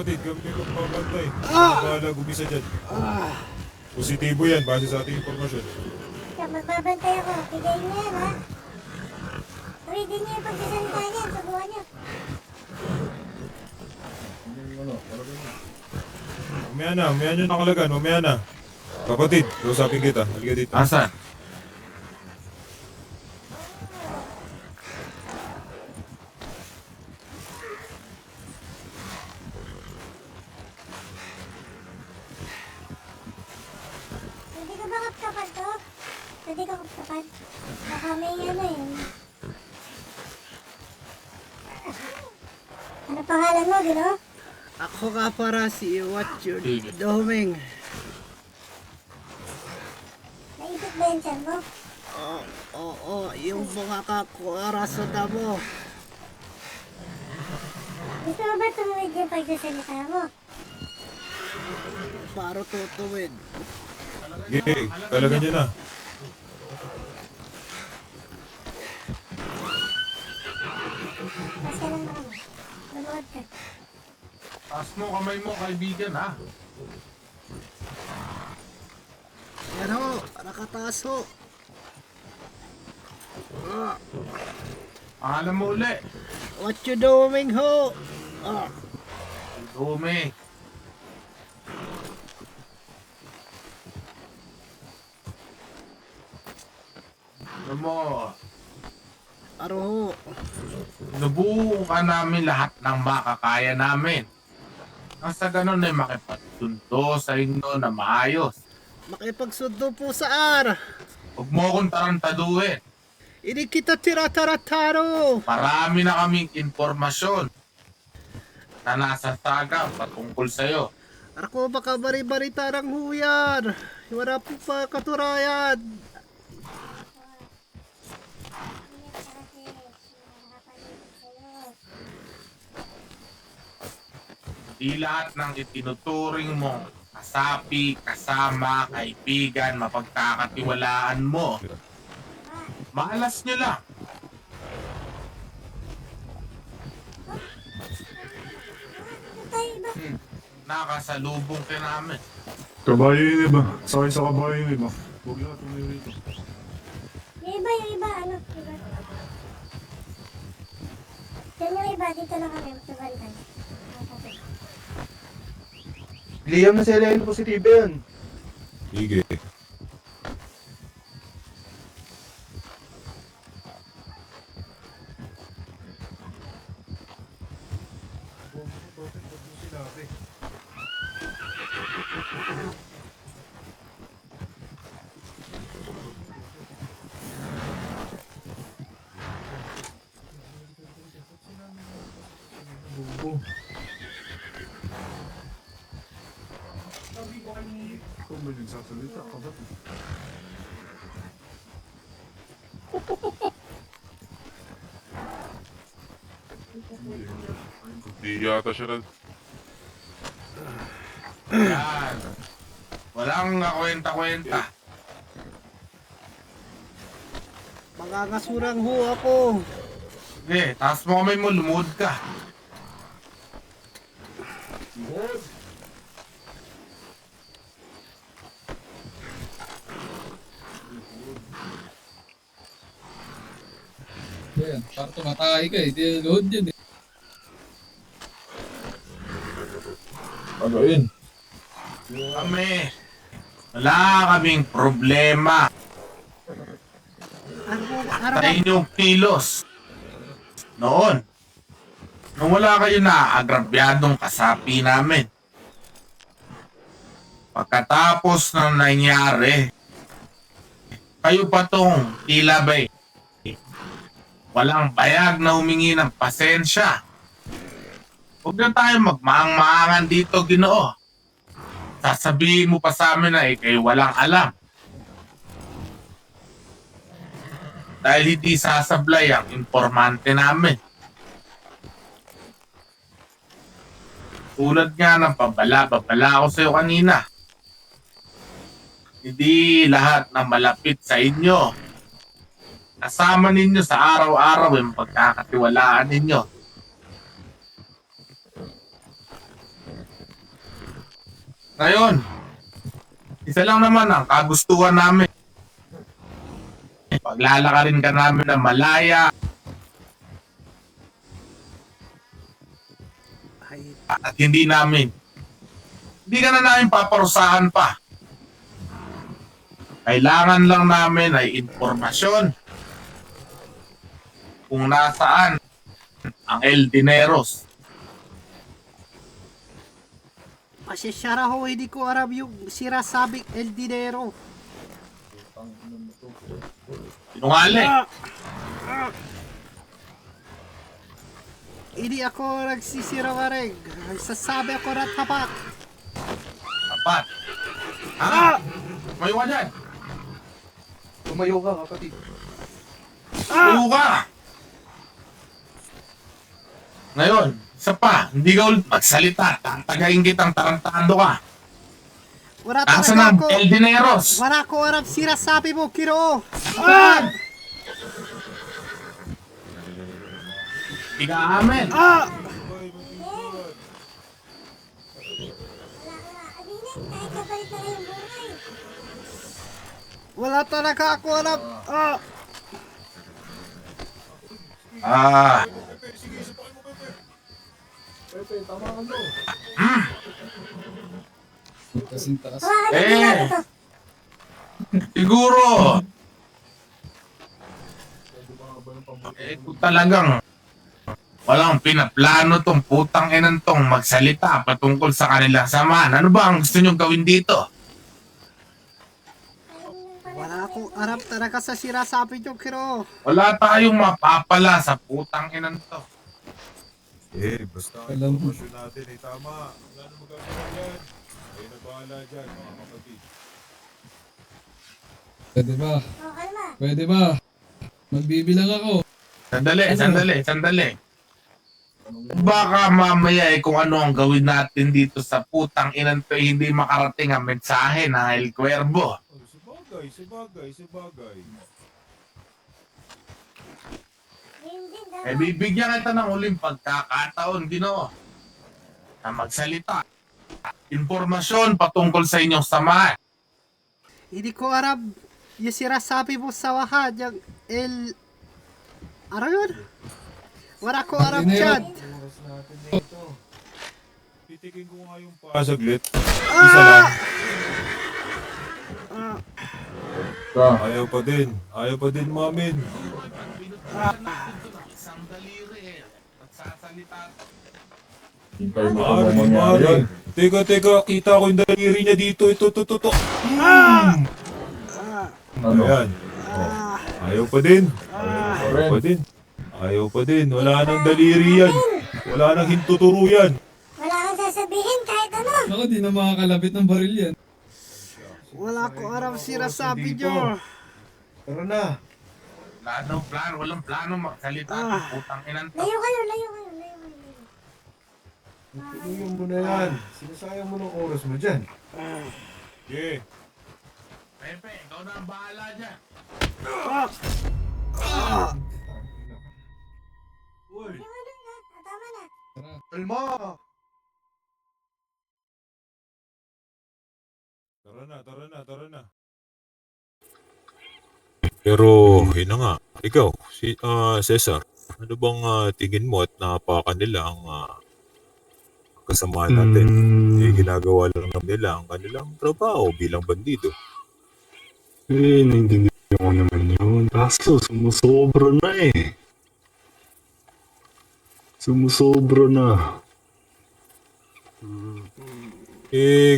kapatid, kami magpapantay. Bahala gumisa dyan. Positibo yan, base sa ating informasyon. Magbabantay ako. Bigay niyo yan, ha? Ready niyo yung pagsasalita niyan. Subuhan niyo. Umaya nyo nakalagan, umaya na. Kapatid, kausapin kita. Halika dito. Asan? Pwede ka ba kapkapan to? Pwede ka kapkapan? Baka may ano yun. Ano pangalan mo, Gino? Ako nga para si Watcher Doming. Naipit ba yung tiyan mo? Oo, yung mga kakuara sa damo. Gusto mo ba tumuwid yung pagsasalita mo? Para tutuwid. Okay, talaga nyo na. Mas ka lang ako. Maluwag ka. Taas mo kamay mo, kaibigan, ha? Yan ho, nakataas ho. Pangalan mo uli. Watcher Doming ho. Dumi. Alam mo, Aro ho. nabuo ka namin lahat ng makakaya namin. Nang sa ganun ay makipagsunto sa inyo na maayos. Makipagsundo po sa ar. Huwag mo akong tarantaduhin. Hindi kita tira-tarataro. Marami na kaming informasyon na nasa saga patungkol sa'yo. Ako baka bari-barita ng huyan. Wala po pa katurayan. Di lahat ng itinuturing mo, kasapi, kasama, kaibigan, mapagkakatiwalaan mo. Malas nyo lang. Tayo ba? Nakasalubong ka namin. Kabayo yung iba. Sakay sa kabayo yung iba. Huwag lahat tumayo rito. Yung iba, ano? Iba. Yan yung iba, dito lang kami, magbabantay. Liam na si Elaine, positibo yun. Sige. Kung may nagsasalita ka ba? Di yata siya na... Yan. Walang kakwenta-kwenta. Mangangasurang ho ako. Sige, taas mo kamay mo, lumuhod ka. Yan, para tumatay ka eh. Di load yun eh. Ano yun? Kami, wala kaming problema sa inyong kilos. Noon, nung wala kayo na agrabyadong kasapi namin. Pagkatapos ng nangyari, kayo pa tong tila ba'y walang bayag na humingi ng pasensya. Huwag na tayo magmaang-maangan dito, Ginoo. Sasabihin mo pa sa amin na ikay walang alam. Dahil hindi sasablay ang informante namin. Tulad nga ng pabala ko sa'yo kanina. Hindi lahat na malapit sa inyo. Kasama ninyo sa araw-araw yung pagkakatiwalaan ninyo. Ngayon, isa lang naman ang kagustuhan namin. Paglalakarin ka namin na malaya Ay, at hindi ka na namin paparusahan pa. Kailangan lang namin ay informasyon kung nasaan ang El Dineros. Pasyashara ho, hindi ko alam yung sirasabing El Dinero. Sinungaling. Hindi ako nagsisirawareng. Sasabi ako na tapat. Tapat. Ha? Mayo ka dyan. Tumayo ka, kapatid. Tuyo ka. Ngayon, isa pa, hindi ka ulit magsalita. Tatagayin kitang tarantado ka. Wala Nasaan talaga ang ako. El Dineros? Wala ko alam sinasabi mo, Kiro. Hindi ka amin. Kahit kapalit na kayong buhay. Wala talaga ako alam. Kasing taas. Hawakan na din natin to. Siguro. Kung talagang walang pinaplano tong putang inang tong magsalita patungkol sa kanilang samahan, ano ba ang gusto nyong gawin dito? Wala akong alam talaga sa sinasabi niyo, Kiro. Wala tayong mapapala sa putang inang to. Basta ang Alam mo. informasyon natin ay tama. Wala na magagawa yan. Kayo na bahala dyan, mga kapatid. Pwede ba? Oh, kalma. Pwede ba? Magbibilang ako. Sandali. Baka mamaya kung ano ang gawin natin dito sa putang inang to, hindi makarating ang mensahe ng El Cuervo. Sabagay. Yun din, dapat. Bibigyan kita ng uling pagkakataon, Ginoo, na magsalita. Impormasyon patungkol sa inyong samahan. Hindi ko alam yung sinasabi mo sa wahan, yung El... Ano yun? Wala ko alam dyan. Titikin ko nga yung pasaglit. Isa lang. Ayaw pa din, mamin. Isang daliri nagsasalita. Hintay mo Mari, kung mangyari. Teka, kita ko yung daliri niya dito. Ito. Ano? Ayan. Ayaw pa din. Wala nang daliri yan. Wala nang hintuturo yan. Wala kang sasabihin kahit ano. Ako di na makakalapit ng baril yan. Wala ko alam sinasabi niyo. Tara na. Walang plano magsalita ng putang inang to. Layo kayo. Tuloyin mo na yan. Sinasayang mo ng oras mo dyan. Okay. Pepe, ikaw na ang bahala dyan. Uy. Tama na. Alma! Tara na. Pero, yun na nga. Ikaw, Cesar, ano bang tingin mo at napakan nila ang kasamahan natin? Ginagawa lang naman nila ang kanilang trabaho bilang bandido. Naintindihan ko naman yun. Kaso, sumusobra na eh.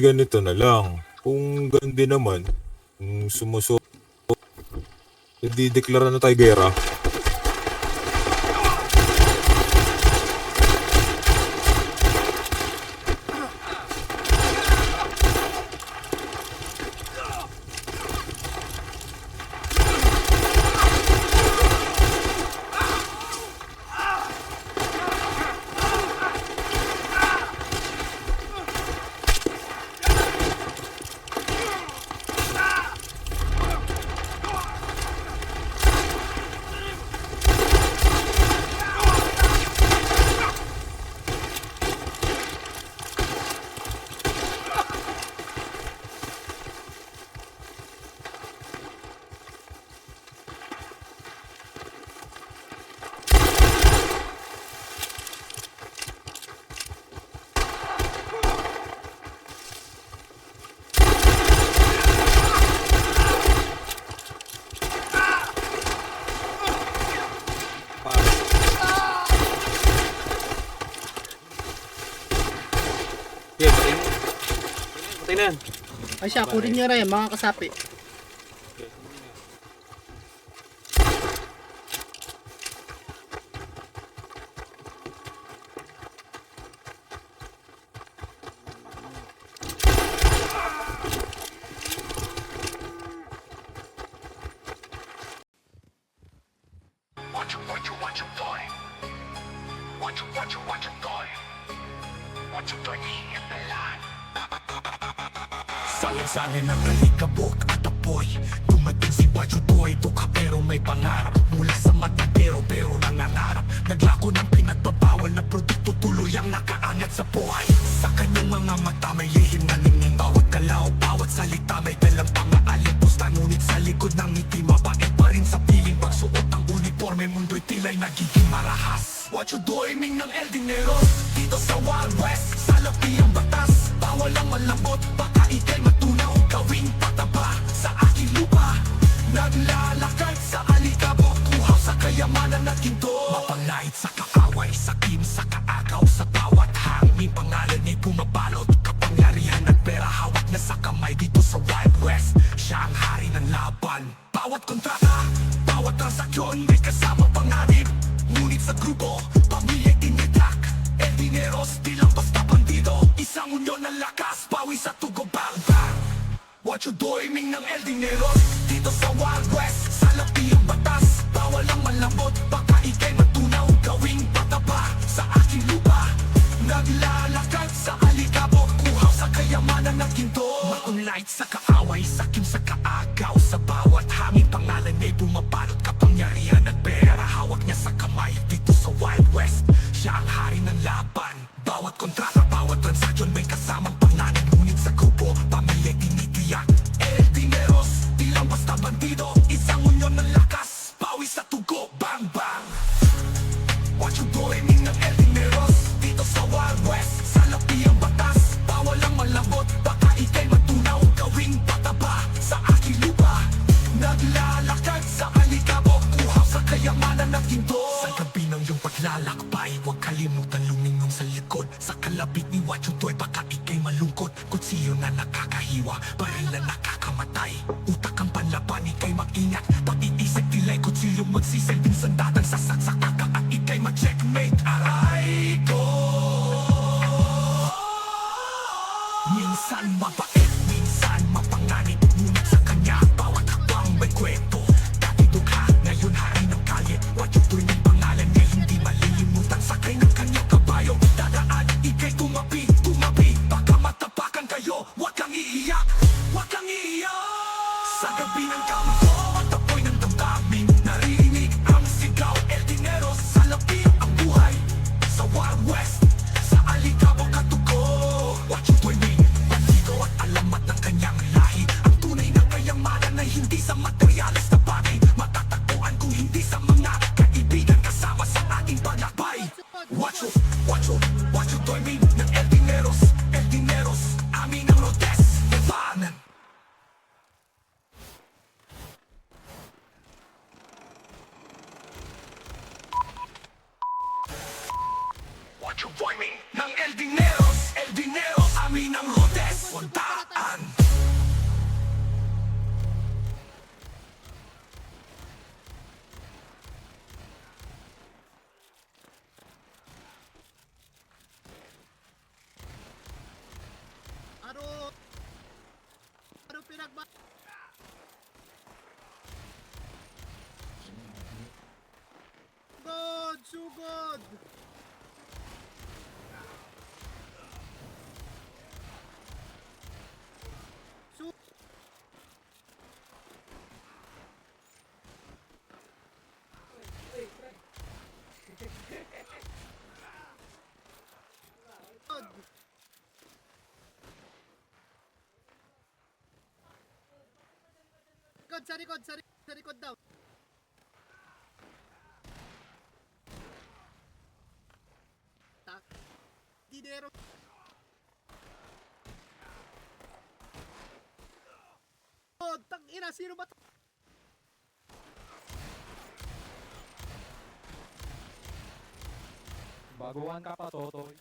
Ganito na lang. Kung gandi naman, kung dideklara na tayo gera. Patay na yan. Ay siya, kunin niyo rin mga kasapi. Saling-saling ang kalikabok at apoy. Dumating si Bajo Toy, duka pero may pangarap. Mula sa matadero pero nangangarap. Naglako ng pinagbabawal na produkto, tuloy ang nakaangat sa buhay. Sa kanyang mga mata may lihim na ningning. Bawat galaw, bawat salita may dalang pang-aalipos. Ngunit sa likod ng ngiti mabait pa rin sa piling. Pagsuot ng uniforme, mundo'y tila'y nagiging marahas. Bajo Toy, ming ng El Dinero, dito sa Wild West. Sa lapi ang batas, bawal ang malambot. Baka ika'y matunaw, gawing pataba sa aking lupa. Naglalakad sa alikabok, tuhaw sa kayamanan at ginto. Mapangait sa kaaway, sakim sa kaagaw. Sa bawat hangin, pangalan ay pumabalot. Kapangyarihan at pera hawak na sa kamay dito sa Wild West. Siya ang hari ng laban. Bawat kontrata, bawat transaksyon may kasama panganib. Ngunit sa grupo, pamilya'y tinitak. El Dineros, di lang basta bandido. Isang unyon ng lakas, bawi sa tugo bang bang. Bajo Toy, ming ng El Dineros, dito sa Wild West. Sa lapi ang batas, bawal ang malambot. Baka ika'y matunaw, gawing pataba sa aking lupa. Naglalakad sa alikabok, kuhaw sa kayamanan at ginto. Maunlait sa kaaway, sakim sa kaagaw. Sa bawat hangin, pangalan ay bumabalot. Kapangyarihan at pera, hawak niya sa kamay. Dito sa Wild West, siya ang hari ng laban. Bawat kontrata, bawat transaksyon may kasamang pangalan. Ngunit sa grupo, pamilya'y tinitiyak. El Dineros, di lang basta bandido. Isang unyon ng lakas, bawi sa tugo, bang bang. Bajo Toy, ming ng El Dineros, dito sa Wild West. Sa lapi ang batas, bawal ang malambot. Baka ika'y matunaw, gawing pataba sa aking lupa. Naglalakad sa alikabok, kuhaw sa kayamanan at ginto. Sa gabi ng iyong paglalakbay, huwag kalimutan lumingon sa likod. Sa kalabit ni Bajo Toy, baka ika'y malungkot. Kutsiyo na nakakahiwa, baril na nakakamatay. Utak ang panlaban, ika'y mag-ingat. Pag-iisip tila'y kutsiyong magsisilbing sandatang sasaksak ka at ika'y mag-checkmate. Aray ko! Minsan mabait, minsan mapanganib. Ngunit sa kanya, bawat hakbang may kwento. Dati dukha, ngayon hari ng kalye. Bajo Toy ng pangalan niya, hindi malilimutan. Sakay ng kanyang kabayo, dadaan, ika'y tumabi, tumabi. Baka matapakan kayo, huwag kang iiyak, huwag kang iiyak. Sa gabi ng kampo at apoy ng damdamin, naririnig ang sigaw. El Dineros, sa lapi ang buhay. Sa Wild West, sa alikabok at tugo. Bajo Toy ming bandido at alamat ng kanyang lahi. Ang tunay na kayamanan ay hindi sa materyales na bagay. Matatagpuan kung hindi sa mga kaibigan kasama sa ating panakbay. Bajo Toy ming ng El Dineros, amin ang rotes, labanan. Bajo Toy ming ng El Dineros, amin ang rotes, wandaan. Ano pinagba... Sugod! Sugod! Sa likod daw. Tak. Dinero. Oh, tang ina, sino ba? Baguhan ka pa, Totoy.